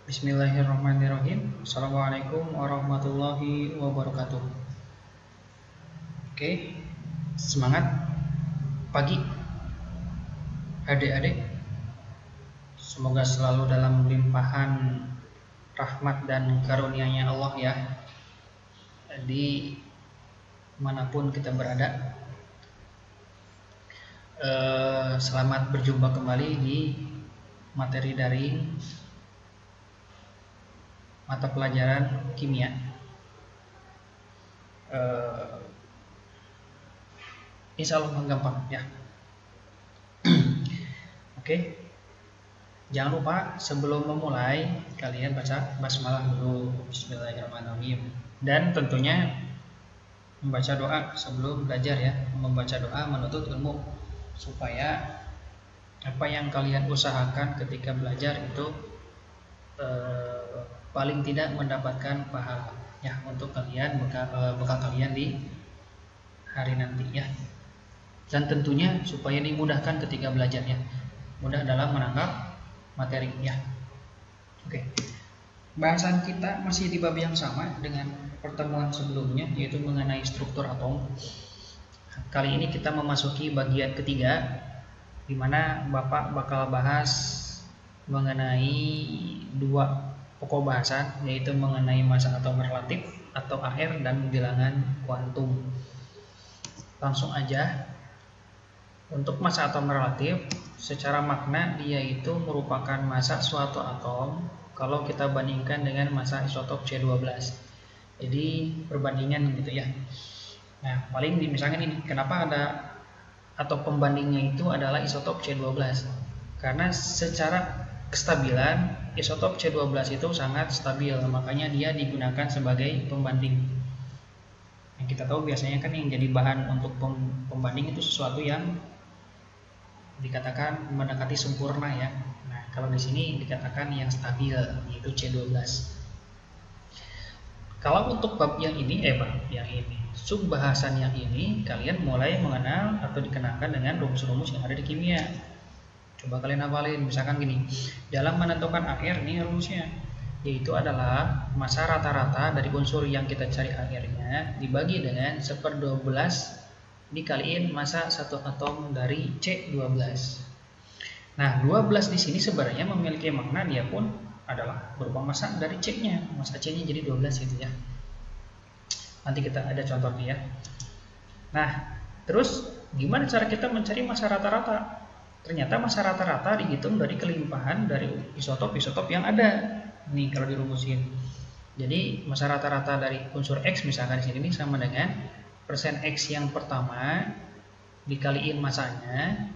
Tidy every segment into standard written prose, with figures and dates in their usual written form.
Bismillahirrahmanirrahim. Assalamualaikum warahmatullahi wabarakatuh. Oke, semangat pagi adik-adik. Semoga selalu dalam limpahan rahmat dan karunia-Nya Allah ya, di manapun kita berada. Selamat berjumpa kembali di materi daring mata pelajaran kimia. Insya Allah gampang ya. Oke. Jangan lupa sebelum memulai kalian baca basmalah dulu, Bismillahirrahmanirrahim. Dan tentunya membaca doa sebelum belajar ya. Membaca doa menuntut ilmu supaya apa yang kalian usahakan ketika belajar itu paling tidak mendapatkan pahala ya untuk kalian bekal kalian di hari nanti ya. Dan tentunya supaya dimudahkan ketika belajarnya, mudah dalam menangkap materi ya. Oke. Bahasan kita masih di bab yang sama dengan pertemuan sebelumnya, yaitu mengenai struktur atom. Kali ini kita memasuki bagian ketiga, di mana Bapak bakal bahas mengenai dua pokok bahasan, yaitu mengenai massa atom relatif atau AR dan bilangan kuantum. Langsung aja. Untuk massa atom relatif, secara makna dia itu merupakan massa suatu atom kalau kita bandingkan dengan massa isotop C12. Jadi perbandingan gitu ya. Nah, paling misalkan ini, kenapa ada atau pembandingnya itu adalah isotop C12? Karena secara kestabilan isotop C12 itu sangat stabil, makanya dia digunakan sebagai pembanding. Yang kita tahu biasanya kan yang jadi bahan untuk pembanding itu sesuatu yang dikatakan mendekati sempurna ya. Nah, kalau di sini dikatakan yang stabil, yaitu C12. Kalau untuk bab yang ini, sub bahasan yang ini, kalian mulai mengenal atau dikenalkan dengan rumus-rumus yang ada di kimia. Coba kalian hafalin, misalkan gini, dalam menentukan AR ini rumusnya, yaitu adalah massa rata-rata dari unsur yang kita cari AR-nya dibagi dengan 1/12 dikaliin massa satu atom dari C12. Nah, 12 di sini sebenarnya memiliki makna dia pun adalah berupa massa dari C-nya. Massa C-nya jadi 12 gitu ya. Nanti kita ada contohnya ya. Nah, terus gimana cara kita mencari massa rata-rata? Ternyata massa rata-rata dihitung dari kelimpahan dari isotop-isotop yang ada. Nih kalau dirumusin. Jadi massa rata-rata dari unsur X misalkan di sini sama dengan persen X yang pertama dikaliin masanya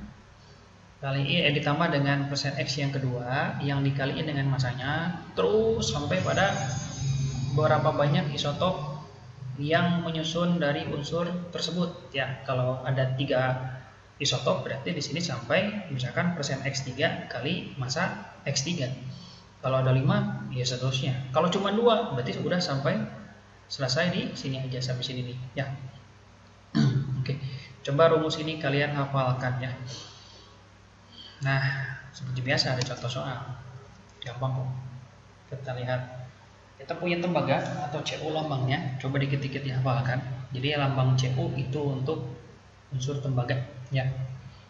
ditambah dengan persen X yang kedua yang dikaliin dengan masanya, terus sampai pada berapa banyak isotop yang menyusun dari unsur tersebut ya. Kalau ada 3 isotop berarti di sini sampai misalkan persen X3 kali massa X3. Kalau ada 5 ya seterusnya. Kalau cuma 2 berarti sudah sampai selesai di sini aja, sampai sini nih ya. Oke, coba rumus ini kalian hafalkan ya. Nah, seperti biasa ada contoh soal. Gampang kok. Kita lihat. Kita punya tembaga atau Cu lambangnya. Coba dikit-dikit dihafalkan. Jadi lambang Cu itu untuk unsur tembaga ya.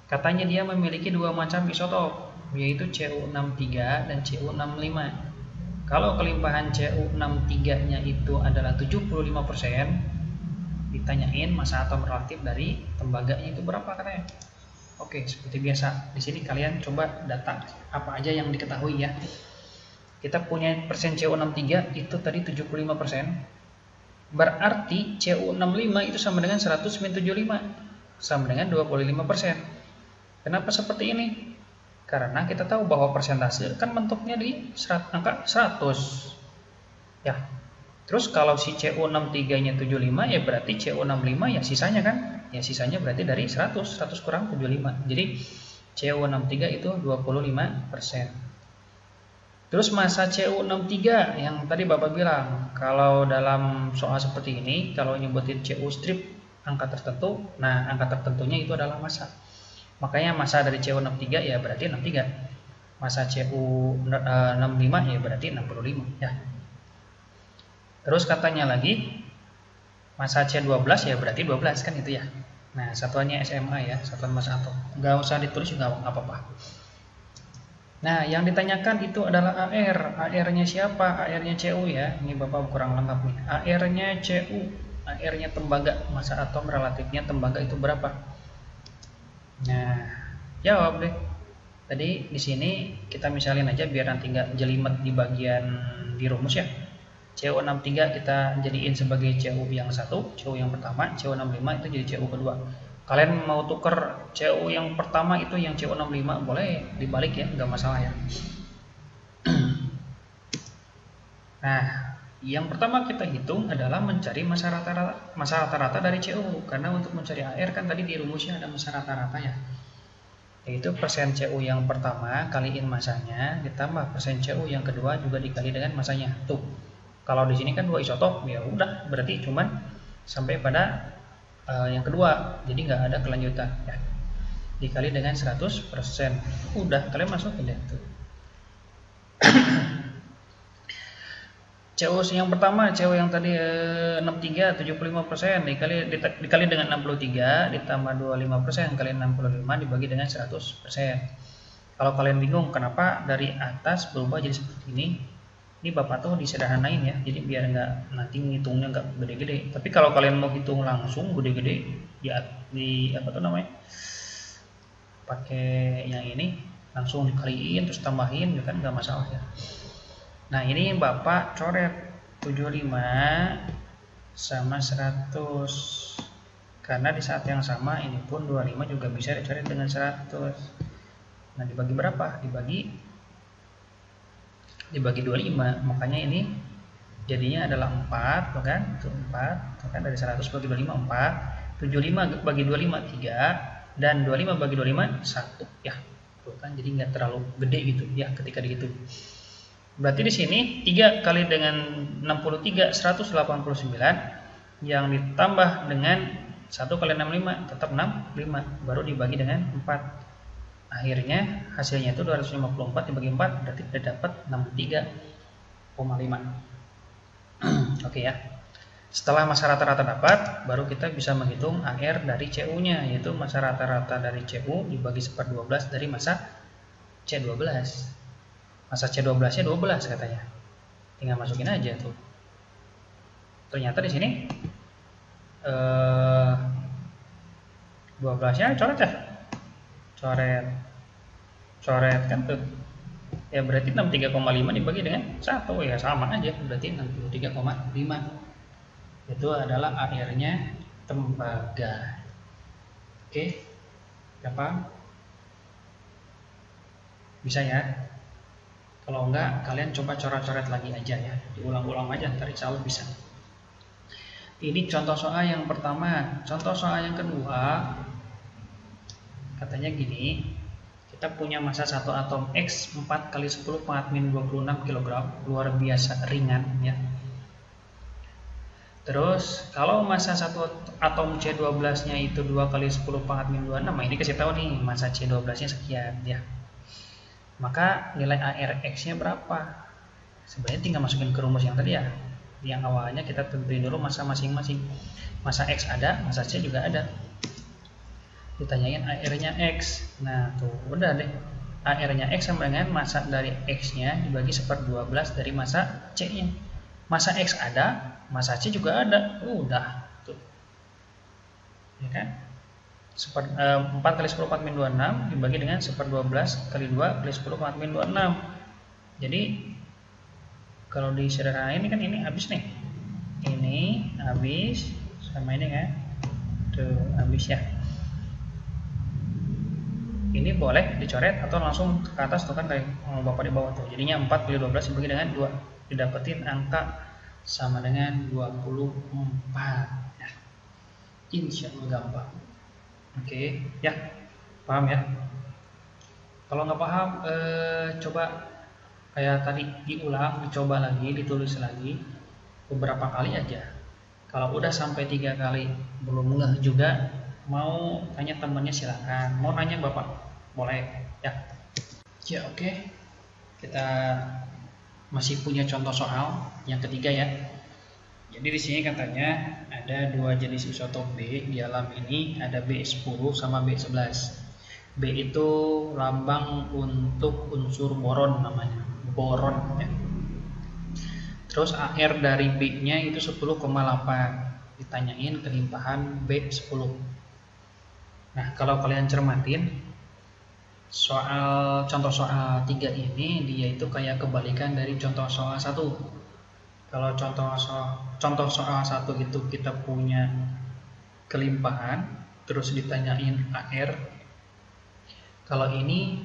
Katanya dia memiliki 2 macam isotop, yaitu Cu63 dan Cu65. Kalau kelimpahan Cu63-nya itu adalah 75%, ditanyain massa atom relatif dari tembaganya itu berapa katanya. Oke, seperti biasa. Di sini kalian coba data apa aja yang diketahui ya. Kita punya persen Cu63 itu tadi 75%. Berarti Cu65 itu sama dengan 100-75, sama dengan 25%. Kenapa seperti ini? Karena kita tahu bahwa persentase kan bentuknya di angka 100. Ya. Terus kalau si Cu63-nya 75 ya berarti Cu65 ya sisanya kan? Ya sisanya berarti dari 100 kurang 75. Jadi Cu63 itu 25%. Terus massa Cu63 yang tadi Bapak bilang, kalau dalam soal seperti ini kalau nyebutin Cu strip angka tertentu, nah angka tertentunya itu adalah massa. Makanya massa dari Cu63 ya berarti 63. masa CU 65 ya berarti 65 ya. Terus katanya lagi masa C12 ya berarti 12 kan itu ya. Nah, satuannya SMA ya, satuan massa atom. Nggak usah ditulis juga apa-apa. Nah, yang ditanyakan itu adalah AR. AR-nya siapa? AR-nya CU ya. Ini Bapak kurang lengkap nih. AR-nya CU. AR-nya tembaga. Massa atom relatifnya tembaga itu berapa? Nah, jawab deh. Tadi di sini kita misalin aja biar nanti nggak jelimet di bagian di rumus ya. CU63 kita jadiin sebagai CU yang satu, CU yang pertama, CU65 itu jadi CU kedua. Kalian mau tuker CU yang pertama itu yang CU65 boleh dibalik ya, nggak masalah ya. Nah, yang pertama kita hitung adalah mencari massa rata-rata dari CU, karena untuk mencari AR kan tadi di rumusnya ada massa rata-rata ya. Yaitu persen CU yang pertama kaliin masanya ditambah persen CU yang kedua juga dikali dengan masanya. Tuh. Kalau di sini kan 2 isotop, ya udah berarti cuman sampai pada yang kedua, jadi nggak ada kelanjutan ya. Dikali dengan 100%. Udah, kalian masukin deh tuh. CU yang pertama, CU yang tadi 63 75% dikali dengan 63 ditambah 25% kali 65 dibagi dengan 100%. Kalau kalian bingung kenapa dari atas berubah jadi seperti ini Bapak tuh disederhanain ya, jadi biar nggak nanti ngitungnya nggak gede-gede. Tapi kalau kalian mau hitung langsung gede-gede di apa tuh namanya, pakai yang ini langsung dikaliin terus tambahin ya kan nggak masalah ya. Nah ini Bapak coret 75 sama 100, karena di saat yang sama ini pun 25 juga bisa dicoret dengan 100. Nah dibagi berapa? Dibagi 25, makanya ini jadinya adalah 4 kan? Itu 4 kan, dari 100 bagi 25 4, 75 bagi 25 3, dan 25 bagi 25 1 ya. Tuh kan, jadi nggak terlalu gede gitu ya ketika dihitung. Berarti di sini 3 kali dengan 63 189 yang ditambah dengan 1 kali 65 tetap 65, baru dibagi dengan 4. Akhirnya hasilnya itu 254 dibagi 4 berarti kita dapat 63,5. Oke ya. Setelah massa rata-rata dapat, baru kita bisa menghitung AR dari CU-nya, yaitu massa rata-rata dari CU dibagi 1/12 dari massa C12. Massa C12-nya 12 katanya. Tinggal masukin aja tuh. Ternyata di sini 12-nya coret ya. Coret kan tuh ya, berarti 63,5 dibagi dengan 1 ya sama aja, berarti 63,5. Itu adalah AR-nya tembaga. Oke, apa bisa ya? Kalau enggak kalian coba coret-coret lagi aja ya, diulang-ulang aja, ntar insya Allah bisa. Ini contoh soal yang pertama. Contoh soal yang kedua katanya gini, kita punya massa satu atom X 4 kali 10 pangkat min 26 kg, luar biasa ringan ya. Terus kalau massa satu atom C12 nya itu 2 kali 10 pangkat min 26, nah ini kasih tahu nih massa C12 nya sekian ya. Maka nilai ARX nya berapa? Sebenarnya tinggal masukin ke rumus yang tadi ya. Yang awalnya kita tentuin dulu massa masing-masing. Massa X ada, massa C juga ada. Ditanyain AR-nya X. Nah tuh udah deh, AR-nya X sama dengan massa dari X-nya dibagi 1/12 dari massa C-nya. Massa X ada, massa C juga ada, udah tuh ya kan. 4 kali 10 pangkat min 26 dibagi dengan 1/12 kali 2 kali 10 pangkat min 26. Jadi kalau disederhanain ini kan ini habis nih, ini habis sama ini kan tuh habis ya. Ini boleh dicoret atau langsung ke atas tuh kan kayak Bapak di bawah tuh. Jadinya 4 kali 12 dibagi dengan 2. Didapetin angka sama dengan 24 ya. Insya Allah gampang. Oke ya, paham ya? Kalau nggak paham coba kayak tadi diulang, dicoba lagi, ditulis lagi beberapa kali aja. Kalau udah sampai 3 kali belum ngeh juga, mau tanya temennya silakan, mau nanya Bapak boleh ya. Ya, oke. Kita masih punya contoh soal yang ketiga ya. Jadi di sini katanya ada dua jenis isotop B. Di alam ini ada B10 sama B11. B itu lambang untuk unsur boron namanya, boron ya. Terus AR dari B-nya itu 10,8. Ditanyain kelimpahan B10. Nah, kalau kalian cermatin contoh soal 3 ini dia itu kayak kebalikan dari contoh soal 1. Kalau contoh soal 1 itu kita punya kelimpahan terus ditanyain AR. Kalau ini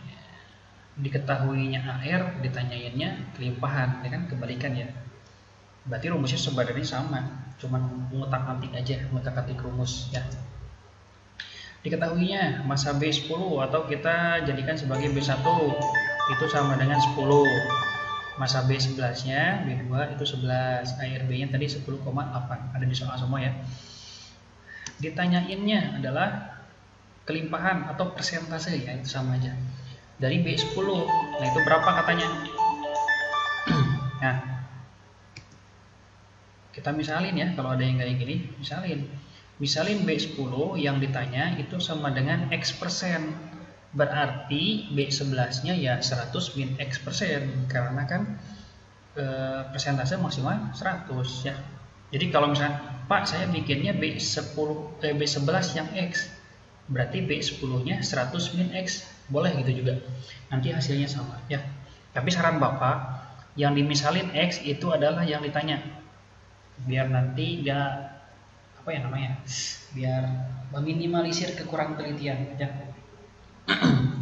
diketahuinya AR ditanyainnya kelimpahan, ya kan kebalikan ya. Berarti rumusnya sebenarnya sama, cuman ngutak-ngatik aja, ngutak-ngatik rumus ya. Diketahuinya massa B10 atau kita jadikan sebagai B1 itu sama dengan 10. Massa B11-nya B2 itu 11. ARB-nya tadi 10,8. Ada di soal semua ya. Ditanyainnya adalah kelimpahan atau persentase ya, itu sama aja. Dari B10. Nah, itu berapa katanya? Nah, kita misalin ya, kalau ada yang kayak gini, misalin B10 yang ditanya itu sama dengan X persen. Berarti B11-nya ya 100 min X persen, karena kan persentase maksimal 100 ya. Jadi kalau misalnya, Pak saya bikinnya B11 yang X, berarti B10-nya 100 min X, boleh gitu juga. Nanti hasilnya sama ya. Tapi saran Bapak, yang dimisalin X itu adalah yang ditanya. Biar nanti gak biar meminimalisir kekurangan penelitian ya.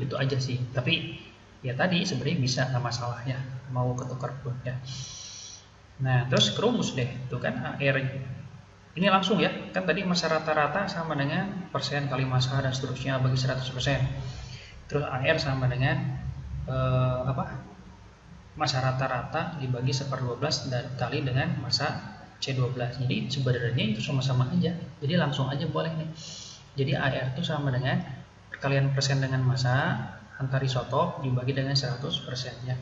Itu aja sih. Tapi ya tadi sebenarnya bisa, nggak masalah ya, mau ketukar pun ya. Nah, terus kerumus deh itu kan AR ini langsung ya, kan tadi massa rata-rata sama dengan persen kali massa dan seterusnya bagi 100%. Terus AR sama dengan massa rata-rata dibagi 1/12 dan kali dengan massa C12. Jadi sebenarnya itu sama-sama aja. Jadi langsung aja boleh nih. Jadi AR itu sama dengan perkalian persen dengan massa antar isotop dibagi dengan 100% ya.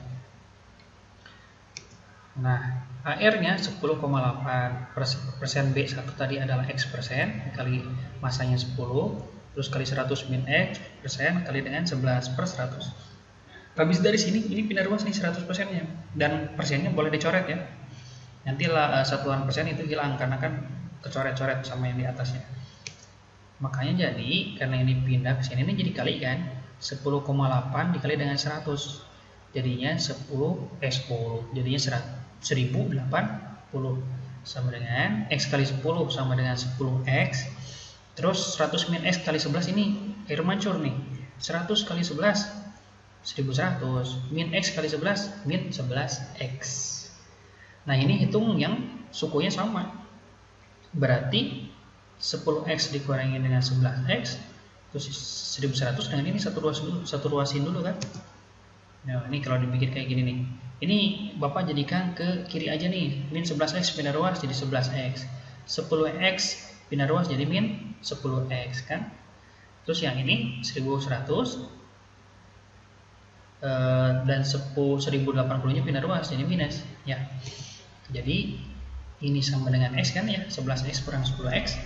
Nah, AR-nya 10,8. Persen B1 tadi adalah X persen kali massanya 10, terus kali 100 min X persen kali dengan 11 per 100. Habis dari sini ini pindah ruas nih 100%-nya, dan persennya boleh dicoret ya. Nanti satuan persen itu hilang karena kan kecoret-coret sama yang di atasnya. Makanya jadi karena ini pindah ke sini ini jadi kali kan 10,8 dikali dengan 100. Jadinya 10 jadinya 1080 sama dengan X kali 10 sama dengan 10X. Terus 100 min X kali 11 ini air mancur nih. 100 kali 11 1100 min X kali 11 min 11X. Nah, ini hitung yang sukunya sama. Berarti 10X dikurangi dengan 11X, terus 1100 dengan ini satu ruasin dulu kan. Nah, ini kalau dibikin kayak gini nih. Ini Bapak jadikan ke kiri aja nih. Min 11X pindah ruas jadi 11X. 10X pindah ruas jadi min 10X kan. Terus yang ini 1100 dan 1080-nya pindah ruas jadi minus ya. Jadi ini sama dengan X kan ya, 11X kurang 10X,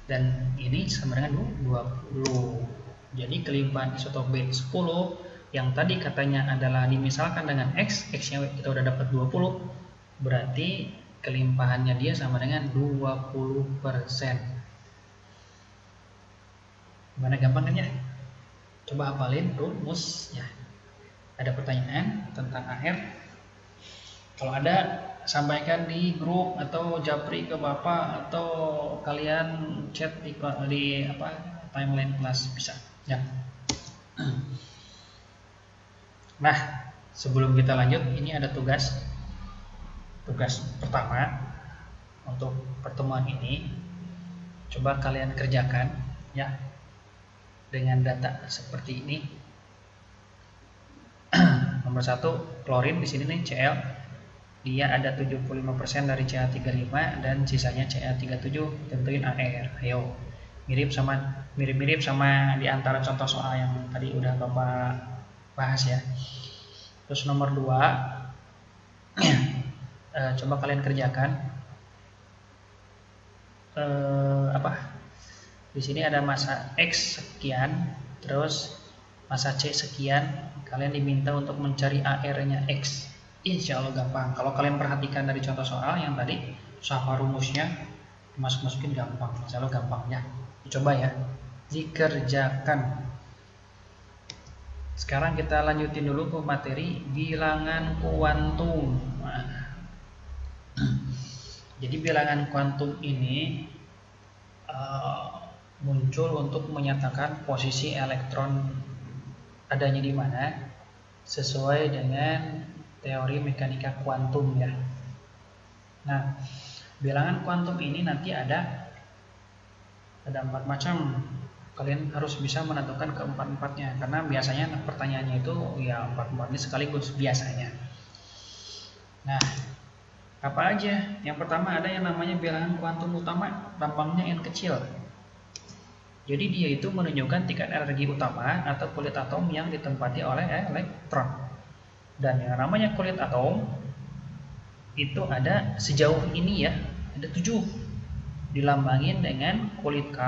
dan ini sama dengan 20. Jadi kelimpahan isotop B10 yang tadi katanya adalah dimisalkan dengan X, X-nya kita udah dapat 20, berarti kelimpahannya dia sama dengan 20%. Gimana, gampang kan ya? Coba hafalin rumus ya. Ada pertanyaan tentang AR? Kalau ada, sampaikan di grup atau japri ke Bapak, atau kalian chat di timeline kelas bisa ya. Nah, sebelum kita lanjut, ini ada tugas pertama untuk pertemuan ini. Coba kalian kerjakan ya dengan data seperti ini. Nomor 1, klorin di sini nih Cl. Dia ada 75% dari Ca35 dan sisanya Ca37. Tentuin AR. Ayo. Mirip-mirip sama di antara contoh soal yang tadi udah Bapak bahas ya. Terus nomor 2, coba kalian kerjakan. Di sini ada massa X sekian, terus massa C sekian. Kalian diminta untuk mencari AR-nya X. Insya Allah gampang. Kalau kalian perhatikan dari contoh soal yang tadi, sama rumusnya masukin gampang. Insya Allah gampang ya. Dicoba ya, dikerjakan. Sekarang kita lanjutin dulu ke materi bilangan kuantum. Jadi bilangan kuantum ini muncul untuk menyatakan posisi elektron adanya di mana sesuai dengan teori mekanika kuantum ya. Nah, bilangan kuantum ini nanti ada 4 macam. Kalian harus bisa menentukan keempat-empatnya karena biasanya pertanyaannya itu ya 4-4 sekaligus biasanya. Nah, apa aja? Yang pertama ada yang namanya bilangan kuantum utama, lambangnya N kecil. Jadi dia itu menunjukkan tingkat energi utama atau kulit atom yang ditempati oleh elektron. Dan yang namanya kulit atom itu ada sejauh ini ya, ada 7. Dilambangin dengan kulit K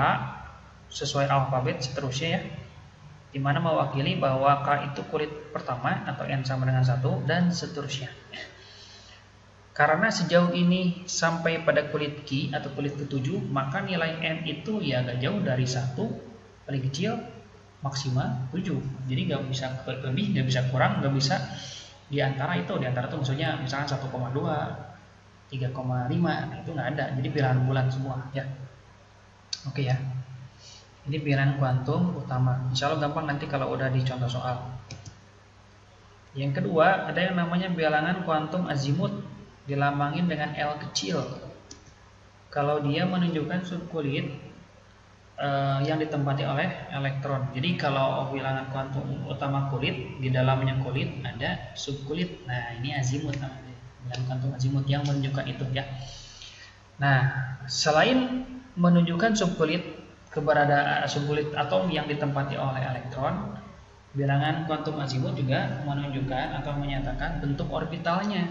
sesuai alfabet seterusnya ya, dimana mewakili bahwa K itu kulit pertama atau N sama dengan 1 dan seterusnya. Karena sejauh ini sampai pada kulit Q atau kulit ke-7, maka nilai N itu ya agak jauh dari 1 paling kecil maksimal 7. Jadi nggak bisa lebih, nggak bisa kurang, nggak bisa di antara itu. Di antara itu maksudnya misalkan 1,2, 3,5, nah itu nggak ada. Jadi bilangan bulat semua ya. Oke ya. Ini bilangan kuantum utama. Insya Allah gampang nanti kalau udah di contoh soal. Yang kedua ada yang namanya bilangan kuantum azimut, dilambangin dengan L kecil. Kalau dia menunjukkan subkulit yang ditempati oleh elektron. Jadi kalau bilangan kuantum utama kulit, di dalamnya kulit ada subkulit. Nah ini azimut namanya, bilangan kuantum azimut yang menunjukkan itu ya. Nah selain menunjukkan keberadaan subkulit atom yang ditempati oleh elektron, bilangan kuantum azimut juga menunjukkan atau menyatakan bentuk orbitalnya.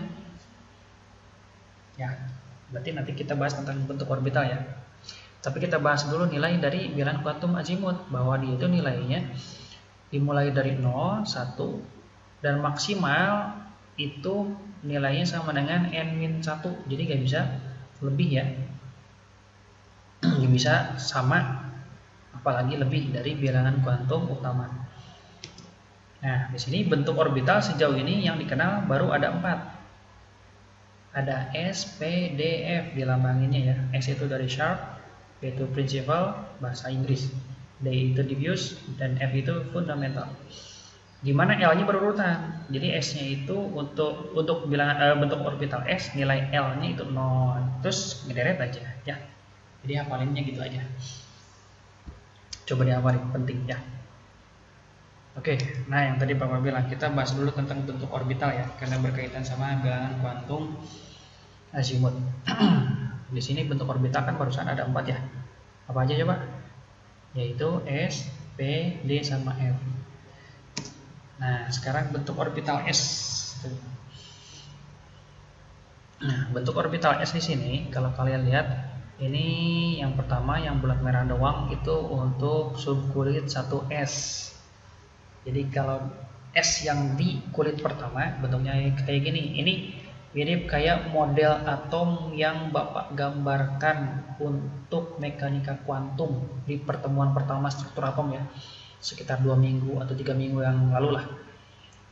Ya, berarti nanti kita bahas tentang bentuk orbital ya. Tapi kita bahas dulu nilai dari bilangan kuantum azimut, bahwa dia itu nilainya dimulai dari 0, 1 dan maksimal itu nilainya sama dengan N-1. Jadi nggak bisa lebih ya. Nggak bisa sama, apalagi lebih dari bilangan kuantum utama. Nah, di sini bentuk orbital sejauh ini yang dikenal baru ada 4. Ada S, P, D, F dilambanginnya ya. S itu dari sharp, P itu principal bahasa Inggris, D itu diffuse, dan F itu fundamental. Dimana L-nya berurutan. Jadi S-nya itu untuk bilangan bentuk orbital S, nilai L-nya itu 0. Terus ngederet aja ya. Jadi hafalinnya gitu aja. Coba dihafalin, penting ya. Oke, nah yang tadi Bapak bilang, kita bahas dulu tentang bentuk orbital ya, karena berkaitan sama bilangan kuantum azimut. Di sini bentuk orbital kan barusan ada 4 ya. Apa aja coba? Yaitu S, P, D sama F. Nah, sekarang bentuk orbital S. Nah, bentuk orbital S di sini kalau kalian lihat, ini yang pertama yang bulat merah doang itu untuk subkulit 1S. Jadi kalau S yang di kulit pertama bentuknya kayak gini. Ini mirip kayak model atom yang Bapak gambarkan untuk mekanika kuantum di pertemuan pertama struktur atom ya. Sekitar 2 minggu atau 3 minggu yang lalu lah.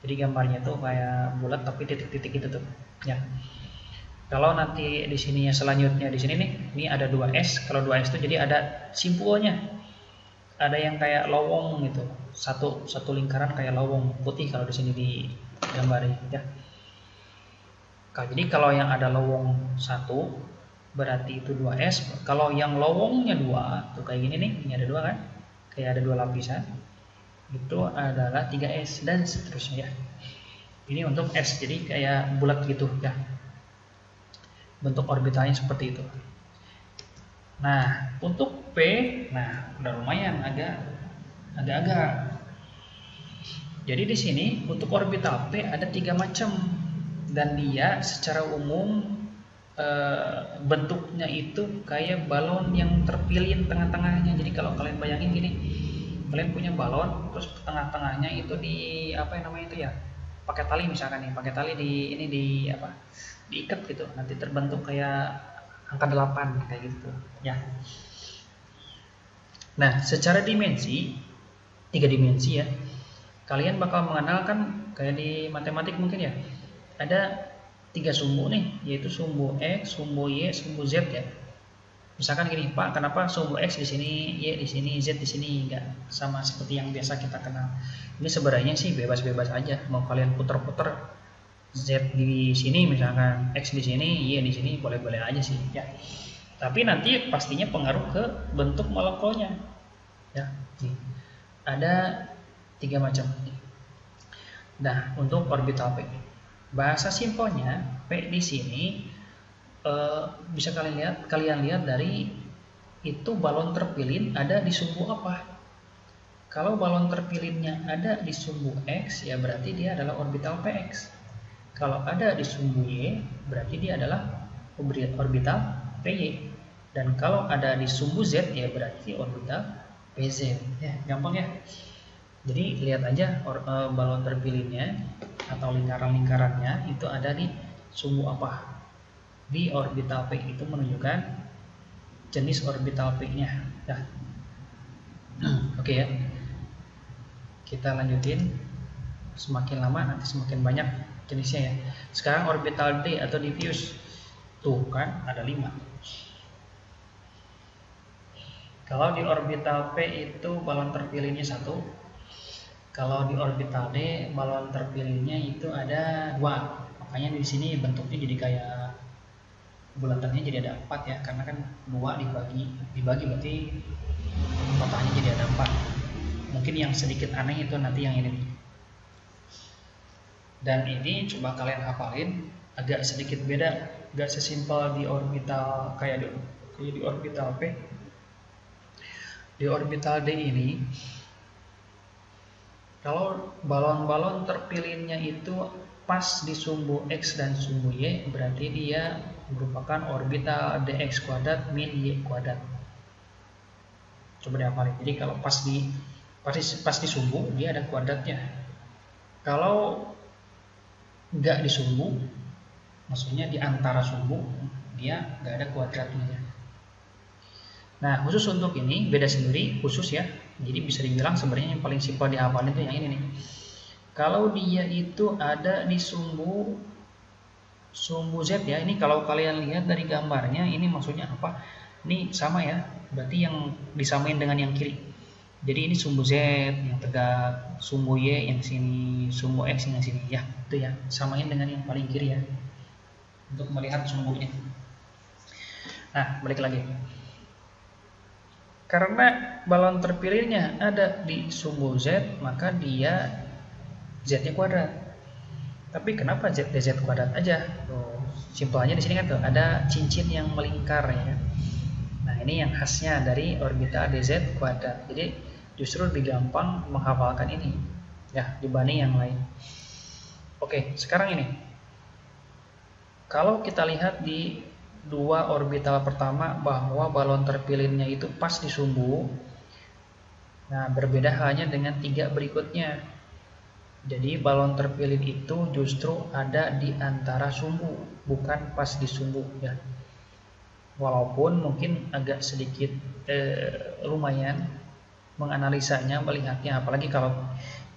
Jadi gambarnya tuh kayak bulat tapi titik-titik gitu tuh. Ya. Kalau nanti di sininya selanjutnya di sini nih, ini ada 2S. Kalau 2S itu jadi ada simpulnya. Ada yang kayak lowong gitu, satu lingkaran kayak lowong putih kalau di sini digambari ya. Jadi kalau yang ada lowong 1 berarti itu 2S. Kalau yang lowongnya 2 tuh kayak gini nih, ini ada 2 kan, kayak ada 2 lapisan, itu adalah 3S dan seterusnya ya. Ini untuk S, jadi kayak bulat gitu ya, bentuk orbitalnya seperti itu. Nah, untuk P, nah udah lumayan agak-agak. Jadi di sini untuk orbital P ada 3 macam dan dia secara umum bentuknya itu kayak balon yang terpilin tengah-tengahnya. Jadi kalau kalian bayangin gini, kalian punya balon terus tengah-tengahnya itu di apa yang namanya itu ya, pakai tali misalkan nih, pakai tali di ini di apa, diikat gitu, nanti terbentuk kayak angka 8 kayak gitu ya. Nah, secara dimensi 3 dimensi ya, kalian bakal mengenal kan kayak di matematik mungkin ya, ada 3 sumbu nih, yaitu sumbu X, sumbu Y, sumbu Z ya. Misalkan gini, Pak, kenapa sumbu X di sini, Y di sini, Z di sini, enggak sama seperti yang biasa kita kenal. Ini sebenarnya sih bebas-bebas aja, mau kalian puter-puter Z di sini misalkan, X di sini, Y di sini, boleh-boleh aja sih ya. Tapi nanti pastinya pengaruh ke bentuk molekulnya. Ya, nih. Ada 3 macam. Nah, untuk orbital P. Bahasa simpelnya P di sini bisa kalian lihat dari itu balon terpilin ada di sumbu apa. Kalau balon terpilinnya ada di sumbu X ya berarti dia adalah orbital Px. Kalau ada di sumbu Y berarti dia adalah orbital Py. Dan kalau ada di sumbu Z ya berarti orbital Pz. Ya, gampang ya. Jadi lihat aja balon terpilihnya atau lingkaran-lingkarannya itu ada di sumbu apa. Di orbital P itu menunjukkan jenis orbital P-nya. Nah, oke ya. Kita lanjutin. Semakin lama nanti semakin banyak jenisnya ya. Sekarang orbital D atau diffuse. Tuh kan ada 5. Kalau di orbital P itu balon terpilihnya 1. Kalau di orbital D balon terpilihnya itu ada 2. Makanya di sini bentuknya jadi kayak bulatannya jadi ada 4 ya, karena kan 2 dibagi berarti kotaknya jadi ada 4. Mungkin yang sedikit aneh itu nanti yang ini. Dan ini coba kalian hafalin, agak sedikit beda, gak sesimpel di orbital kayak di orbital P. Di orbital D ini kalau balon-balon terpilihnya itu pas di sumbu X dan sumbu Y berarti dia merupakan orbital dx kuadrat min y kuadrat. Coba dihafalin. Jadi kalau pas di sumbu dia ada kuadratnya. Kalau nggak di sumbu, maksudnya di antara sumbu dia nggak ada kuadratnya. Nah, khusus untuk ini beda sendiri, khusus ya. Jadi bisa dibilang sebenarnya yang paling simpel dihafalin itu yang ini nih. Kalau dia itu ada di sumbu Z ya, ini kalau kalian lihat dari gambarnya ini maksudnya apa? Ini sama ya, berarti yang disamain dengan yang kiri. Jadi ini sumbu Z yang tegak, sumbu Y yang sini, sumbu X yang sini ya, itu ya, samain dengan yang paling kiri ya. Untuk melihat sumbunya. Nah, balik lagi. Karena balon terpilihnya ada di sumbu Z, maka dia Z-nya kuadrat. Tapi kenapa DZ kuadrat aja? Simpelnya di sini kan tuh ada cincin yang melingkar ya. Nah, ini yang khasnya dari orbital DZ kuadrat. Jadi justru lebih gampang menghafalkan ini ya dibanding yang lain. Oke, sekarang ini. Kalau kita lihat di 2 orbital pertama bahwa balon terpilihnya itu pas di sumbu. Nah, berbeda halnya dengan 3 berikutnya. Jadi balon terpilih itu justru ada di antara sumbu, bukan pas di sumbu ya. Walaupun mungkin agak sedikit lumayan menganalisanya, melihatnya, apalagi kalau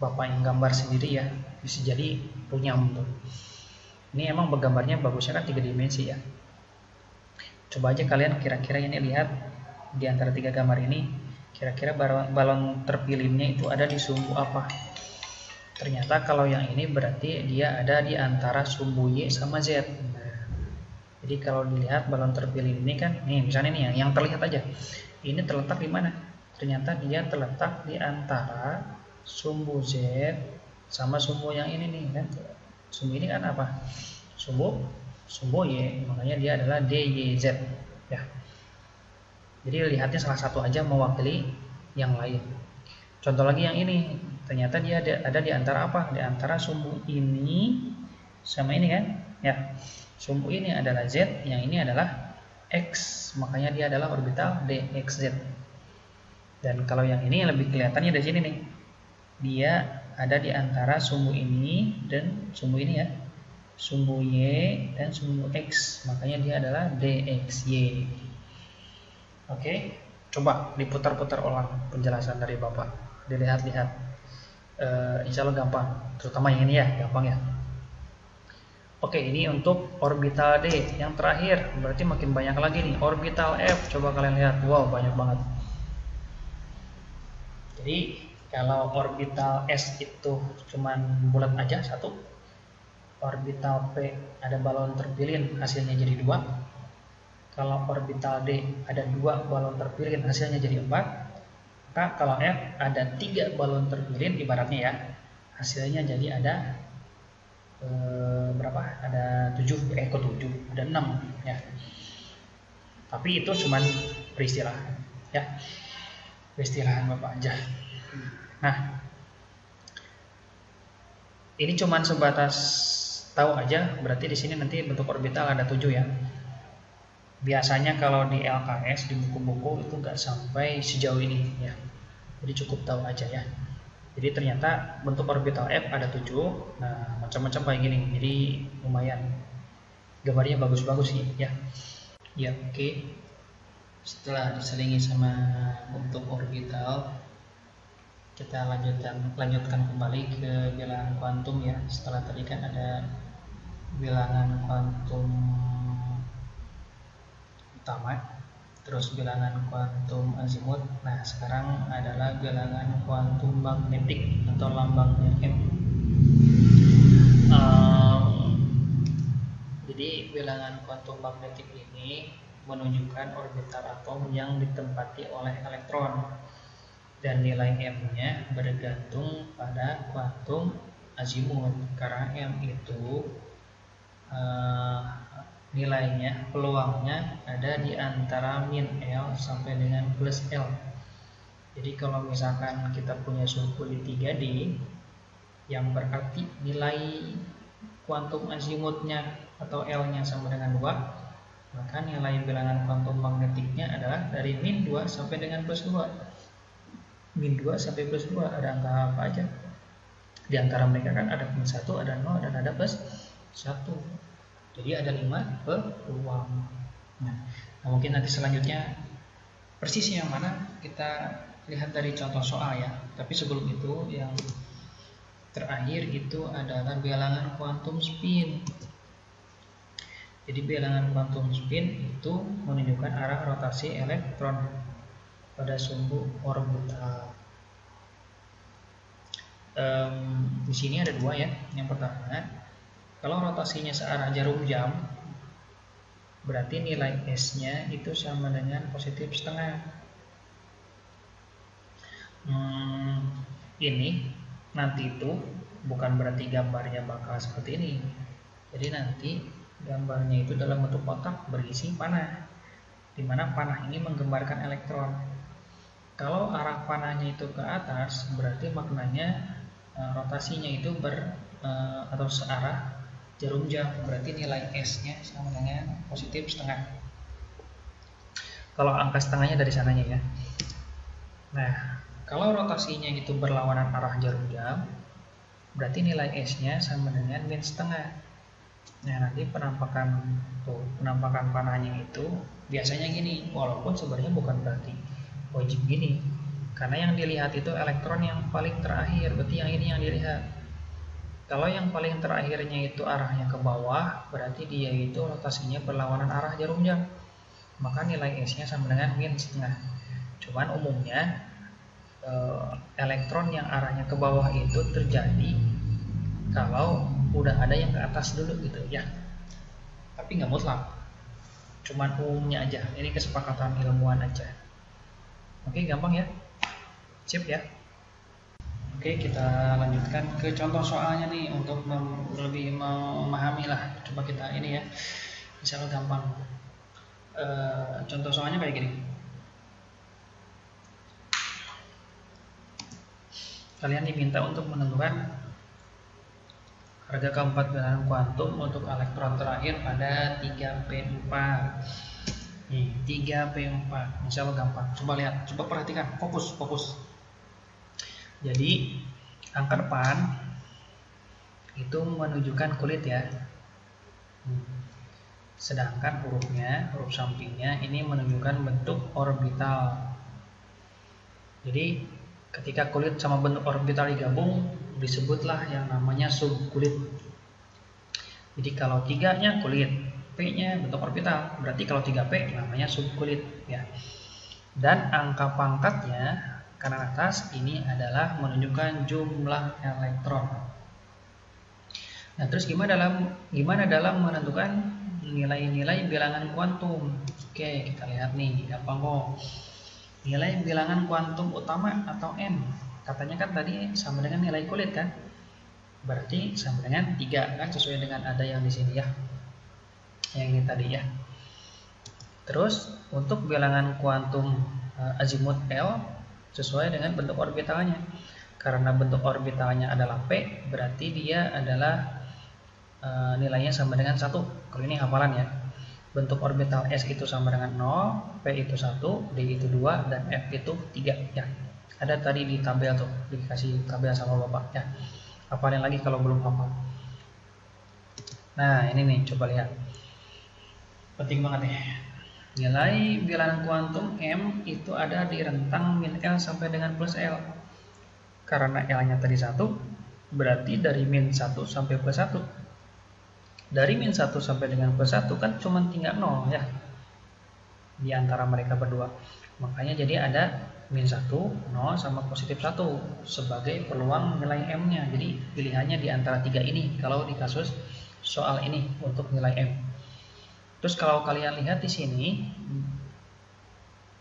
Bapak yang gambar sendiri ya, bisa jadi runyam tuh. Ini emang bergambarnya bagusnya kan 3 dimensi ya. Coba aja kalian kira-kira ini lihat di antara 3 gambar ini, kira-kira balon terpilihnya itu ada di sumbu apa? Ternyata kalau yang ini berarti dia ada di antara sumbu Y sama Z. Nah, jadi kalau dilihat balon terpilih ini kan, nih misalnya nih yang terlihat aja, ini terletak di mana? Ternyata dia terletak di antara sumbu Z sama sumbu yang ini nih kan. Sumbu ini kan apa? Sumbu Y, makanya dia adalah DYZ ya. Jadi lihatnya salah satu aja mewakili yang lain. Contoh lagi yang ini, ternyata dia ada di antara apa? Di antara sumbu ini sama ini kan? Ya, sumbu ini adalah Z, yang ini adalah X, makanya dia adalah orbital dxz. Dan kalau yang ini lebih kelihatannya dari sini nih, dia ada di antara sumbu ini dan sumbu ini ya, sumbu Y dan sumbu X, makanya dia adalah dxy. Oke, coba diputar-putar ulang penjelasan dari Bapak, dilihat-lihat. Insya Allah gampang, terutama yang ini ya, gampang ya. Oke, ini untuk orbital D yang terakhir, berarti makin banyak lagi nih. Orbital F, coba kalian lihat, wow banyak banget. Jadi kalau orbital S itu cuman bulat aja satu, orbital P ada balon terpilin hasilnya jadi 2. Kalau orbital D ada 2 balon terpilin hasilnya jadi 4. Maka kalau F ada 3 balon terpilin ibaratnya ya, hasilnya jadi ada berapa? Ada 7, kok 7, ada 6 ya. Tapi itu cuman peristilahan ya, peristilahan Bapak aja. Nah, ini cuman sebatas tahu aja, berarti di sini nanti bentuk orbital ada 7 ya. Biasanya kalau di LKS di buku-buku itu nggak sampai sejauh ini ya. Jadi cukup tahu aja ya. Jadi ternyata bentuk orbital F ada 7. Nah, macam-macam kayak gini. Jadi lumayan. Gambarnya bagus-bagus sih ya. Ya, oke. Setelah diselingi sama bentuk orbital, kita lanjutkan kembali ke bilangan kuantum ya. Setelah tadi kan ada bilangan kuantum utama, terus bilangan kuantum azimut. Nah, sekarang adalah bilangan kuantum magnetik atau lambangnya M. Jadi bilangan kuantum magnetik ini menunjukkan orbital atom yang ditempati oleh elektron, dan nilai M-nya bergantung pada kuantum azimut, karena M itu nilainya, peluangnya ada di antara min L sampai dengan plus L. Jadi kalau misalkan kita punya suhu di 3D, yang berarti nilai kuantum azimutnya atau L-nya sama dengan 2, maka nilai bilangan kuantum magnetiknya adalah dari min 2 sampai dengan plus 2. Min 2 sampai plus 2 ada angka apa aja? Di antara mereka kan ada min 1, ada 0, dan ada plus 1. Jadi ada 5 peluang. Nah, mungkin nanti selanjutnya persis yang mana kita lihat dari contoh soal ya. Tapi sebelum itu yang terakhir itu adalah bilangan kuantum spin. Jadi bilangan kuantum spin itu menunjukkan arah rotasi elektron pada sumbu orbital. Di sini ada 2 ya. Yang pertama, kalau rotasinya searah jarum jam, berarti nilai S-nya itu sama dengan positif setengah. Ini nanti itu bukan berarti gambarnya bakal seperti ini. Jadi nanti gambarnya itu dalam bentuk kotak berisi panah, di mana panah ini menggambarkan elektron. Kalau arah panahnya itu ke atas, berarti maknanya rotasinya itu atau searah jarum jam, berarti nilai S-nya sama dengan positif setengah. Kalau angka setengahnya dari sananya ya. Nah, kalau rotasinya itu berlawanan arah jarum jam, berarti nilai S-nya sama dengan min setengah. Nah, nanti penampakan panahnya itu biasanya gini, walaupun sebenarnya bukan berarti wajib gini, karena yang dilihat itu elektron yang paling terakhir, berarti yang ini yang dilihat. Kalau yang paling terakhirnya itu arahnya ke bawah, berarti dia itu rotasinya berlawanan arah jarum jam, maka nilai S-nya sama dengan min setengah. Cuman umumnya elektron yang arahnya ke bawah itu terjadi kalau udah ada yang ke atas dulu gitu ya. Tapi nggak mutlak, cuman umumnya aja. Ini kesepakatan ilmuwan aja. Oke, gampang ya, sip ya. Oke, kita lanjutkan ke contoh soalnya nih untuk lebih memahami lah. Coba kita ini ya, insya Allah gampang. Contoh soalnya kayak gini. kalian diminta untuk menentukan harga keempat bilangan kuantum untuk elektron terakhir pada 3p4. Nih, 3p4. Insya Allah gampang. Coba lihat, coba perhatikan, fokus. Jadi angka depan itu menunjukkan kulit ya. Sedangkan huruf sampingnya ini menunjukkan bentuk orbital. Jadi ketika kulit sama bentuk orbital digabung disebutlah yang namanya subkulit. Jadi kalau 3-nya kulit, P-nya bentuk orbital, berarti kalau 3P namanya subkulit ya. Dan angka pangkatnya kanan atas ini adalah menunjukkan jumlah elektron. Nah, terus gimana dalam menentukan nilai-nilai bilangan kuantum? Oke, kita lihat nih, gampang kok. Nilai bilangan kuantum utama atau M, katanya kan tadi sama dengan nilai kulit kan? Berarti sama dengan 3 kan, sesuai dengan ada yang di sini ya. Yang ini tadi ya. Terus untuk bilangan kuantum azimut L sesuai dengan bentuk orbitalnya. Karena bentuk orbitalnya adalah P, berarti dia adalah nilainya sama dengan 1. Kalau ini hafalan ya. Bentuk orbital S itu sama dengan 0, P itu 1, D itu 2, dan F itu 3 ya. Ada tadi di tabel tuh, dikasih tabel sama Bapak ya. Hafalin lagi kalau belum hafal. Nah, ini nih, coba lihat. Penting banget nih. Nilai bilangan kuantum M itu ada di rentang min L sampai dengan plus L. Karena L-nya tadi 1, berarti dari min 1 sampai plus 1. Dari min 1 sampai dengan plus 1 kan cuma tinggal 0 ya. Di antara mereka berdua. Makanya jadi ada min 1, 0 sama positif 1 sebagai peluang nilai M-nya. Jadi pilihannya di antara 3 ini kalau di kasus soal ini untuk nilai M. Terus kalau kalian lihat di sini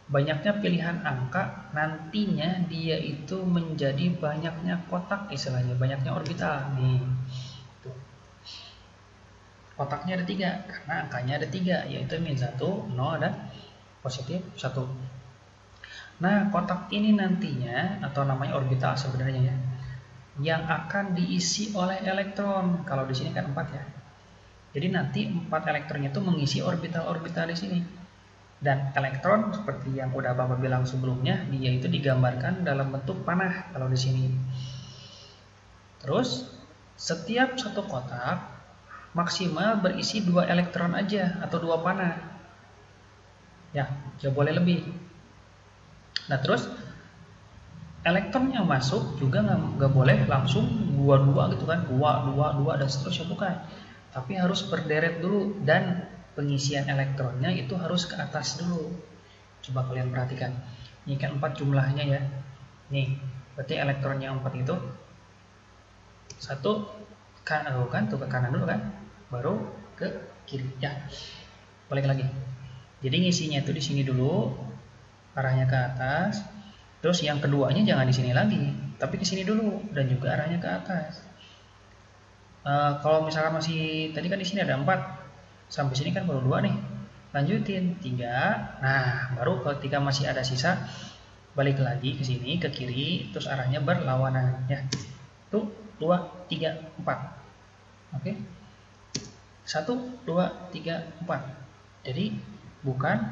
banyaknya pilihan angka, nantinya dia itu menjadi banyaknya kotak istilahnya, banyaknya orbital nih. Tuh. Kotaknya ada 3 karena angkanya ada 3, yaitu min 1, 0 dan positif 1. Nah, kotak ini nantinya atau namanya orbital sebenarnya ya, yang akan diisi oleh elektron. Kalau di sini kan 4 ya. Jadi nanti 4 elektronnya itu mengisi orbital-orbital di sini. Dan elektron seperti yang udah Bapak bilang sebelumnya, dia itu digambarkan dalam bentuk panah kalau di sini. Terus setiap satu kotak maksimal berisi 2 elektron aja atau 2 panah. Ya, nggak boleh lebih. Nah, terus elektron yang masuk juga nggak boleh langsung 2 gitu kan, 2 dan seterusnya, bukan. Tapi harus berderet dulu dan pengisian elektronnya itu harus ke atas dulu. Coba kalian perhatikan. Ini kan 4 jumlahnya ya. Nih, berarti elektronnya 4 itu 1 kan tuh ke kanan dulu kan, baru ke kiri ya. Balik lagi. Jadi ngisinya itu di sini dulu, arahnya ke atas. Terus yang keduanya jangan di sini lagi, tapi ke sini dulu dan juga arahnya ke atas. Kalau misalkan masih tadi kan di sini ada 4, sampai sini kan baru 2 nih, lanjutin 3. Nah, baru ketika masih ada sisa balik lagi ke sini ke kiri, terus arahnya berlawanan ya. Tuh 2, 3, 4. Oke. 1, 2, 3, 4. Jadi bukan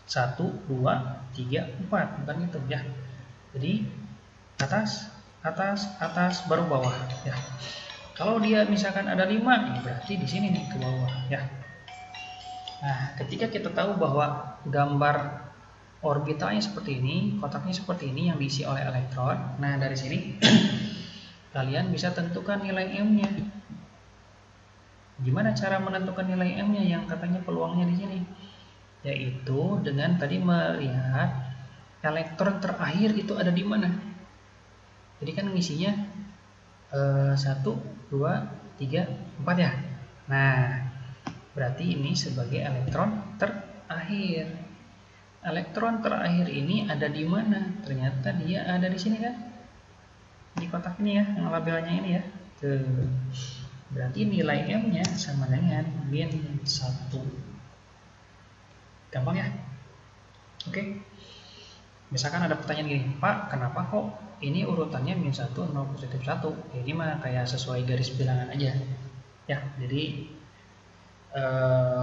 1, 2, 3, 4, bukan itu ya. Jadi atas baru bawah ya. Kalau dia misalkan ada 5, berarti di sini nih ke bawah ya. Nah, ketika kita tahu bahwa gambar orbitalnya seperti ini, kotaknya seperti ini yang diisi oleh elektron. Nah, dari sini kalian bisa tentukan nilai M-nya. Gimana cara menentukan nilai M-nya yang katanya peluangnya di sini? Yaitu dengan tadi melihat elektron terakhir itu ada di mana. Jadi kan ngisinya 1, 2, 3, 4 ya. Nah, berarti ini sebagai elektron terakhir. Elektron terakhir ini ada di mana? Ternyata dia ada di sini kan? Di kotak ini ya, yang labelnya ini ya. Tuh. Berarti nilai M-nya sama dengan min 1. Gampang ya? Oke. Misalkan ada pertanyaan gini, Pak, kenapa kok ini urutannya min 1, 0, positif 1? Ya, ini mah kayak sesuai garis bilangan aja. Ya, jadi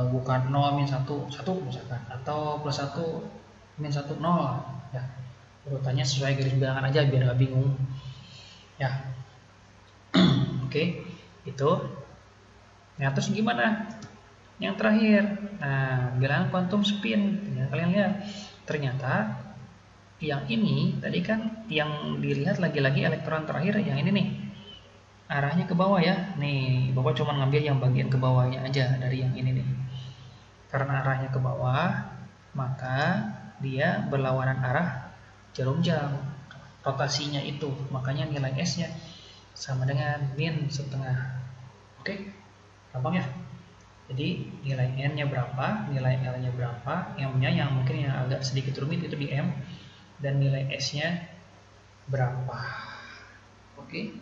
bukan 0 min 1, 1 misalkan, atau plus 1 min 1, 0. Ya, urutannya sesuai garis bilangan aja biar nggak bingung. Ya, oke, itu. Nah, terus gimana? Yang terakhir, nah, bilangan kuantum spin. Ya, kalian lihat, ternyata yang ini tadi kan yang dilihat lagi-lagi elektron terakhir yang ini nih, arahnya ke bawah ya. Nih, Bapak cuma ngambil yang bagian ke bawahnya aja dari yang ini nih. Karena arahnya ke bawah, maka dia berlawanan arah jarum jam. Rotasinya itu, makanya nilai S-nya sama dengan min setengah. Oke, gampang ya. Jadi nilai N-nya berapa, nilai L-nya berapa, M-nya yang mungkin yang agak sedikit rumit itu di M, dan nilai S-nya berapa. Oke,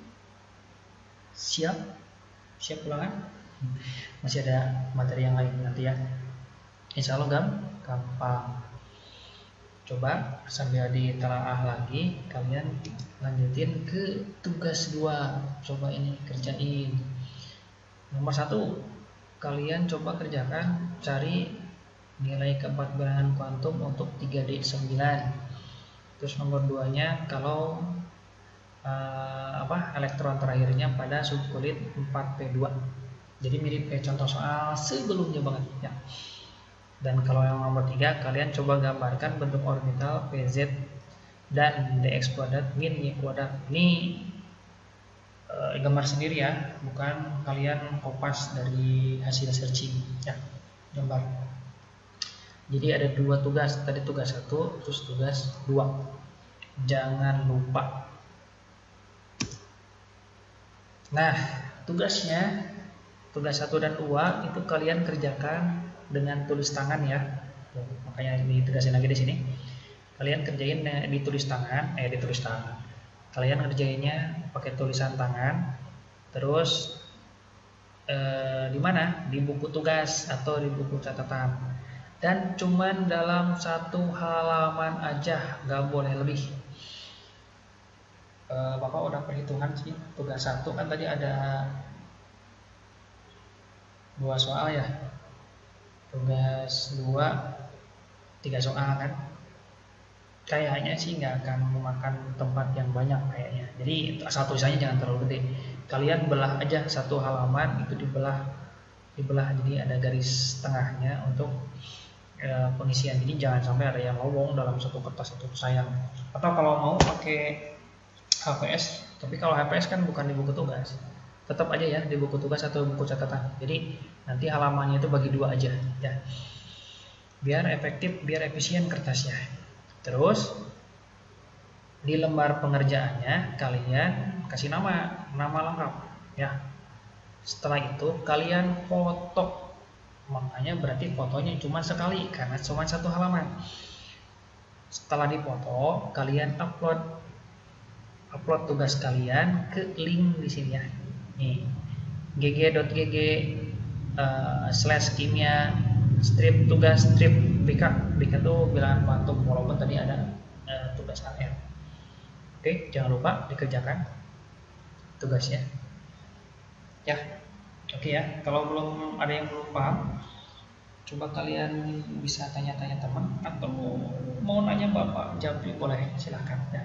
siap? Siap ulangan? Masih ada materi yang lain nanti ya. Insya Allah gampang. Coba sambil ditelaah lagi, kalian lanjutin ke tugas 2. Coba ini kerjain. Nomor 1, kalian coba kerjakan, cari nilai keempat bilangan kuantum untuk 3D9. Terus nomor 2-nya kalau elektron terakhirnya pada subkulit 4p2. Jadi mirip kayak contoh soal sebelumnya banget ya. Dan kalau yang nomor 3, kalian coba gambarkan bentuk orbital PZ dan dx kuadrat min y kuadrat. Ini gambar sendiri ya, bukan kalian kopas dari hasil searching ya, gambar. Jadi ada 2 tugas, tadi tugas 1 terus tugas 2, jangan lupa. Nah, tugasnya, tugas 1 dan 2 itu kalian kerjakan dengan tulis tangan ya. Makanya ditegasin lagi di sini. Kalian kerjain ditulis tangan, ditulis tangan. Kalian ngerjainnya pakai tulisan tangan. Terus di mana? Di buku tugas atau di buku catatan. Dan cuman dalam 1 halaman aja, nggak boleh lebih. Bapak udah perhitungan sih, tugas 1 kan tadi ada 2 soal ya. Tugas 2 3 soal kan. Kayaknya sih nggak akan memakan tempat yang banyak kayaknya. Jadi asal tulisannya jangan terlalu gede. Kalian belah aja 1 halaman itu dibelah jadi ada garis tengahnya untuk pengisian. Jadi jangan sampai ada yang lowong dalam satu kertas atau sayang. Atau kalau mau pakai HPS, tapi kalau HPS kan bukan di buku tugas. Tetap aja ya di buku tugas atau buku catatan. Jadi nanti halamannya itu bagi 2 aja ya. Biar efektif, biar efisien kertasnya. Terus di lembar pengerjaannya kalian kasih nama lengkap ya. Setelah itu kalian foto. Makanya berarti fotonya cuma sekali karena cuma 1 halaman. Setelah difoto, kalian upload tugas kalian ke link di sini ya. Nih, gg.gg/kimia strip tugas strip BK itu bilangan kuantum, walaupun tadi ada tugas AR. Oke, jangan lupa dikerjakan tugasnya ya. Oke ya, kalau belum ada yang belum paham, coba kalian bisa tanya-tanya teman atau mau nanya Bapak Japri boleh, silahkan ya.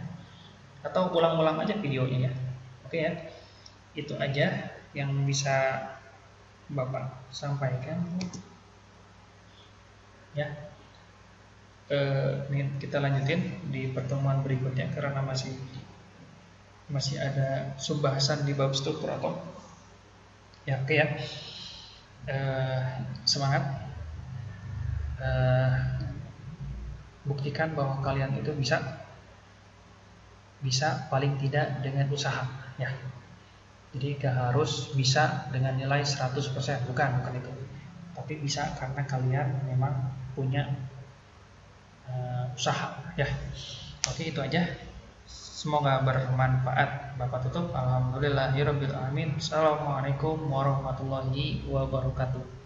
Atau ulang-ulang aja videonya ya. Oke ya, itu aja yang bisa Bapak sampaikan ya. Ini kita lanjutin di pertemuan berikutnya karena masih ada subbahasan di bab struktur atom ya. Oke ya, semangat, buktikan bahwa kalian itu bisa paling tidak dengan usaha ya. Jadi gak harus bisa dengan nilai 100%, bukan itu, tapi bisa karena kalian memang punya usaha ya. Oke, itu aja, semoga bermanfaat. Bapak tutup, alhamdulillahirabbil alamin. Assalamualaikum warahmatullahi wabarakatuh.